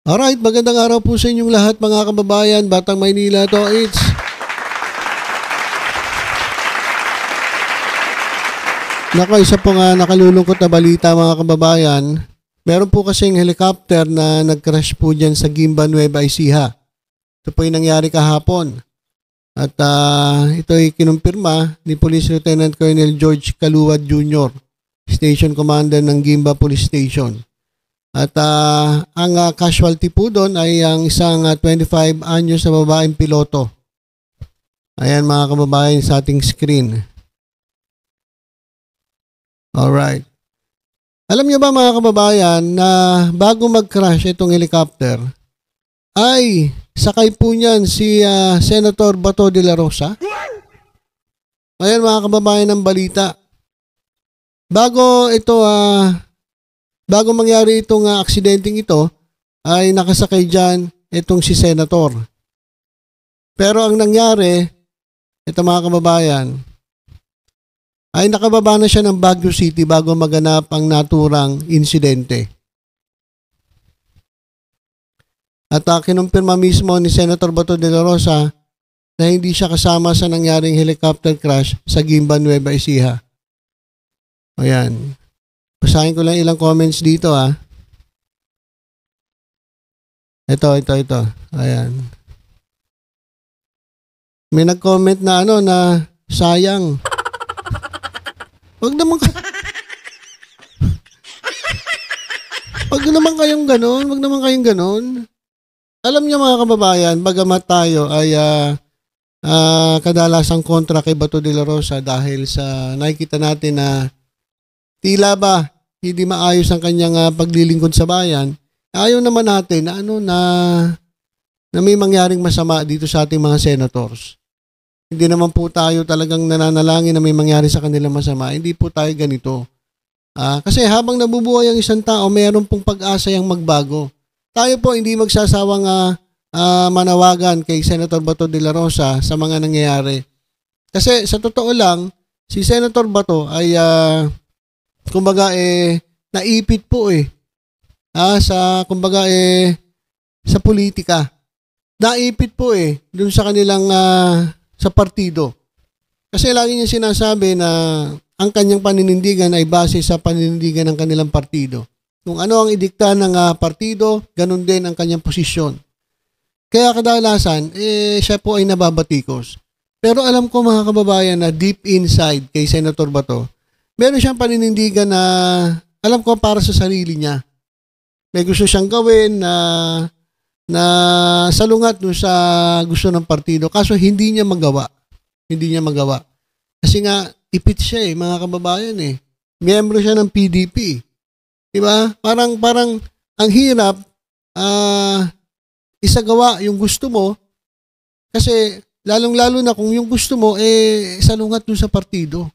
Alright, magandang araw po sa inyong lahat mga kababayan, Batang Maynila to. Isa po nga nakalulungkot na balita mga kababayan. Meron po kasing helicopter na nag-crash po dyan sa Gimba, Nueva Ecija. Ito po yung nangyari kahapon. At ito ay kinumpirma ni Police Lieutenant Colonel George Caluwad Jr., Station Commander ng Gimba Police Station. At ang casualty po doon ay ang isang 25 anyos na babaeng piloto. Ayan mga kababayan sa ating screen. Alright. Alam niyo ba mga kababayan na bago mag-crash itong helicopter, ay sakay po niyan si Senator Bato de la Rosa? Ayan mga kababayan ng balita. Bago mangyari itong aksidenteng ito, ay nakasakay dyan itong si Senator. Pero ang nangyari, ito mga kababayan, ay nakababa na siya ng Baguio City bago maganap ang naturang insidente. At kinumpirma mismo ni Senator Bato de la Rosa na hindi siya kasama sa nangyaring helicopter crash sa Gimba, Nueva Ecija. Ayan. Basahin ko lang ilang comments dito Ito. Ayan. May nag-comment na na sayang. Wag naman kayong ganon. Alam niyo mga kababayan, bagamat tayo ay kadalasang kontra kay Bato de la Rosa dahil sa nakikita natin na tila ba hindi maayos ang kanyang paglilingkod sa bayan, ayaw naman natin na may mangyaring masama dito sa ating mga senators. Hindi naman po tayo talagang nananalangin na may mangyari sa kanila masama. Hindi po tayo ganito. Kasi habang nabubuhay ang isang tao, mayroon pong pag-asa yung magbago. Tayo po hindi magsasawang manawagan kay Senator Bato de la Rosa sa mga nangyayari. Kasi sa totoo lang, si Senator Bato ay naipit po sa politika. Naipit po dun sa kanilang sa partido. Kasi lagi niya sinasabi na ang kanyang paninindigan ay base sa paninindigan ng kanilang partido. Kung ano ang idikta ng partido, ganun din ang kanyang posisyon. Kaya kadalasan, siya po ay nababatikos. Pero alam ko mga kababayan na deep inside kay Senator Bato, meron siyang paninindigan na alam ko para sa sarili niya. May gusto siyang gawin na salungat doon sa gusto ng partido. Kaso hindi niya magawa. Kasi nga, ipit siya mga kababayan Miyembro siya ng PDP. Diba? Parang ang hirap isagawa yung gusto mo kasi lalong-lalo na kung yung gusto mo salungat doon sa partido.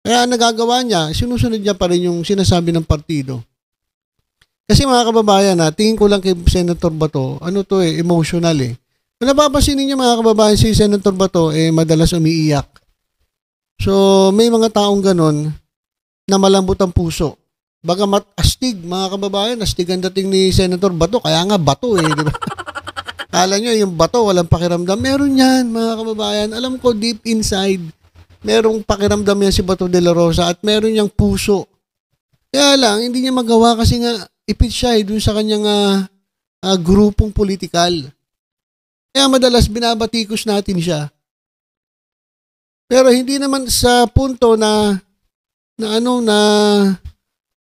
Kaya nagagawa niya, sinusunod niya pa rin yung sinasabi ng partido. Kasi mga kababayan, tingin ko lang kay Senator Bato, emotional Kung napapansin niyo mga kababayan, si Senator Bato madalas umiiyak. So, may mga taong ganon na malambot ang puso. Bagamat astig, mga kababayan, astig ang dating ni Senator Bato, kaya nga bato di ba? Kala nyo, yung bato, walang pakiramdam. Meron yan, mga kababayan. Alam ko, deep inside, merong pakiramdam yan si Bato de la Rosa at meron niyang puso. Kaya lang, hindi niya magawa kasi nga ipit siya dun sa kanyang grupong politikal. Kaya madalas binabatikos natin siya. Pero hindi naman sa punto na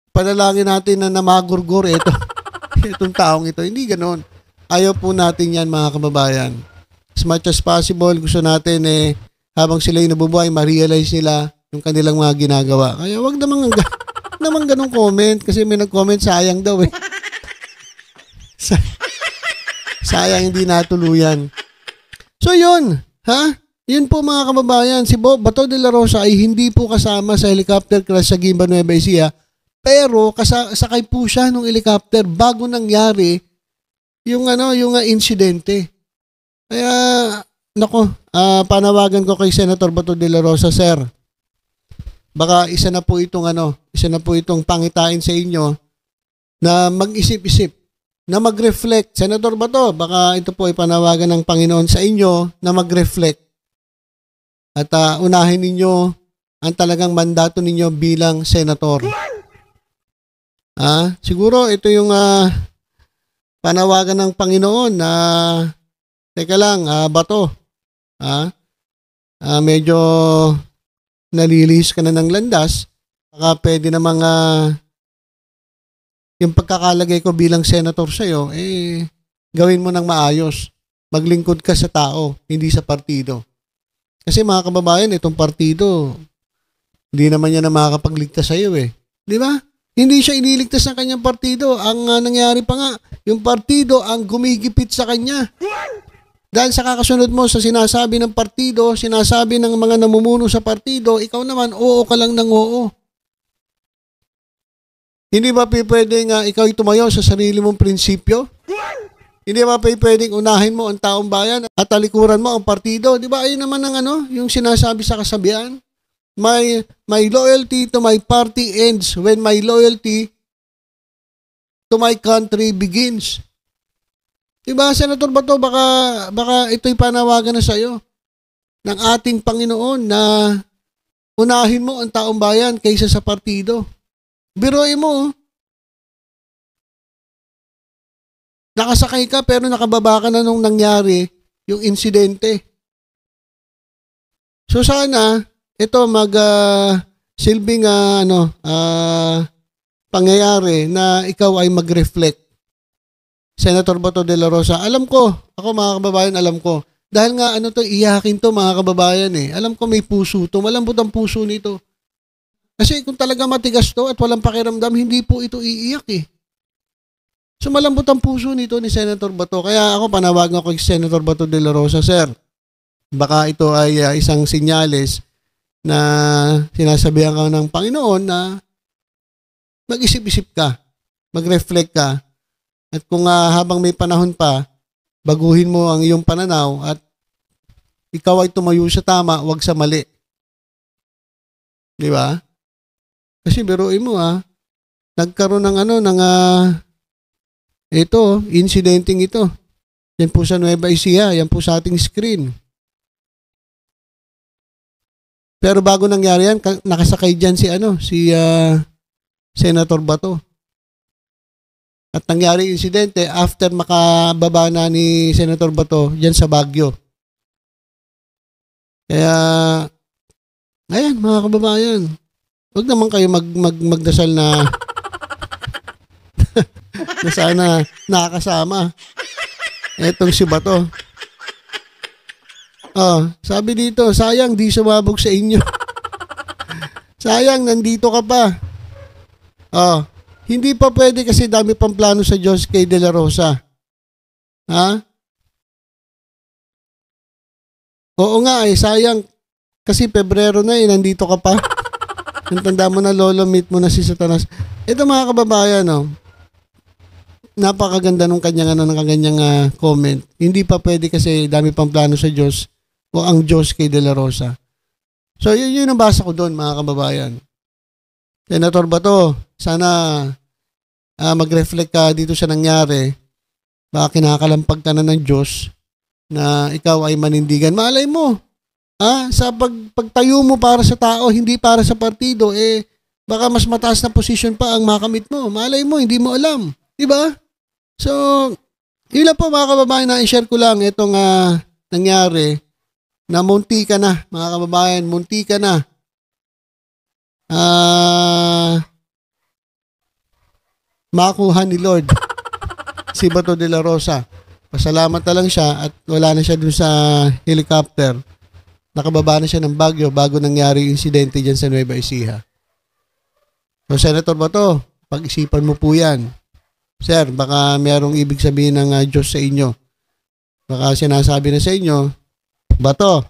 panalangin natin na namagurgur itong taong ito. Hindi ganoon. Ayaw po natin yan mga kababayan. As much as possible, gusto natin habang sila yung nabubuhay, ma-realize nila yung kanilang mga ginagawa. Kaya wag naman ganong comment kasi may nag-comment sayang daw sayang hindi natuluyan. So yun, yun po mga kababayan, si Bato de la Rosa ay hindi po kasama sa helicopter crash sa Gimba, Nueva Ecija, pero sakay po siya ng helicopter bago nangyari yung insidente. Kaya panawagan ko kay Senator Bato de la Rosa, sir. Baka isa na po itong pangitain sa inyo na mag-isip-isip na mag-reflect. Senator Bato, baka ito po ay panawagan ng Panginoon sa inyo na mag-reflect. At unahin ninyo ang talagang mandato ninyo bilang senator. Siguro ito yung panawagan ng Panginoon na teka lang, Bato. Medyo nalilihis ka na ng landas. Baka pwede na mga yung pagkakalagay ko bilang senator sa'yo, gawin mo ng maayos. Maglingkod ka sa tao, hindi sa partido. Kasi mga kababayan, itong partido, hindi naman yan na makakapagligtas sa'yo Di ba? Hindi siya iniligtas ng kanyang partido. Ang nangyari pa nga, yung partido ang gumigipit sa kanya. Dahil sa kakasunod mo sa sinasabi ng partido, sinasabi ng mga namumuno sa partido, ikaw naman, oo ka lang ng oo. Hindi ba pwedeng ikaw tumayo sa sarili mong prinsipyo? Hindi ba pwedeng unahin mo ang taong bayan at talikuran mo ang partido? Di ba ayun naman ang yung sinasabi sa kasabihan? My loyalty to my party ends when my loyalty to my country begins. Di ba, Senator Bato, baka ito'y panawagan na sa'yo ng ating Panginoon na unahin mo ang taong bayan kaysa sa partido. Biruin mo, nakasakay ka pero nakababa ka na nung nangyari yung insidente. So sana ito silbing pangyayari na ikaw ay mag-reflect. Senator Bato de la Rosa, alam ko, ako mga kababayan, alam ko. Dahil nga iyakin to mga kababayan Alam ko may puso to, malambot ang puso nito. Kasi kung talaga matigas to at walang pakiramdam, hindi po ito iiyak So malambot ang puso nito ni Senator Bato. Kaya ako panawagan ko kay Senator Bato de la Rosa, Sir. Baka ito ay isang sinyales na sinasabihan ka ng Panginoon na mag-isip-isip ka, mag-reflect ka. At kung habang may panahon pa, baguhin mo ang iyong pananaw at ikaw ay tumayo sa tama, wag sa mali. Di ba? Kasi biruin mo nagkaroon ng incidenting ito. Yan po sa Nueva Ecija, yan po sa ating screen. Pero bago nangyari yan, nakasakay dyan si Senator Bato. At nangyari insidente after makababa na ni Senator Bato dyan sa Baguio. Kaya, ayan mga kababayan, huwag naman kayo magdasal na na sana nakakasama etong si Bato. Sabi dito, sayang di sumabog sa inyo. Sayang, nandito ka pa. Hindi pa pwede kasi dami pang plano sa Diyos kay De La Rosa. Oo nga sayang. Kasi Pebrero na nandito ka pa. Ang tanda mo na lolo, meet mo na si Satanas. Ito mga kababayan, napakaganda nung kanyang comment. Hindi pa pwede kasi dami pang plano sa Diyos o ang Diyos kay De La Rosa. So yun ang basa ko doon mga kababayan. Senator Bato, sana mag-reflect ka dito sa nangyari. Baka kinakalampag ka na ng Diyos na ikaw ay manindigan. Malay mo, sa pagtayo mo para sa tao, hindi para sa partido, baka mas mataas na posisyon pa ang makamit mo. Malay mo, hindi mo alam. Diba? So, yun lang po mga kababayan, na i-share ko lang itong nangyari na munti ka na, mga kababayan, munti ka na. Makuha ni Lord si Bato de la Rosa. Pasalamat na lang siya at wala na siya dun sa helicopter. Nakababa na siya ng Baguio bago nangyari yung insidente dyan sa Nueva Ecija. So, Senator Bato, pag-isipan mo po yan. Sir, baka mayroong ibig sabihin ng Diyos sa inyo. Baka sinasabi na sa inyo, Bato,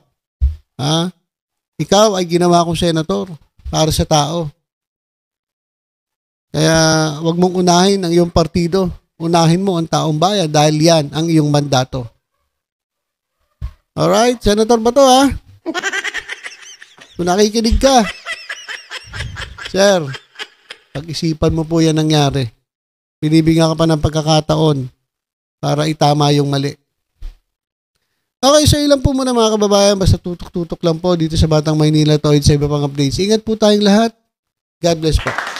ikaw ay ginawa kong senator para sa tao. Kaya wag mong unahin ang iyong partido. Unahin mo ang taong bayan dahil yan ang iyong mandato. Alright, Senator Bato Kung nakikinig ka, Sir, pag-isipan mo po yan nangyari. Binibigyan ka pa ng pagkakataon para itama yung mali. Okay, so ilan po muna mga kababayan. Basta tutok-tutok lang po dito sa Batang Maynila Towid sa iba pang updates. Ingat po tayong lahat. God bless po.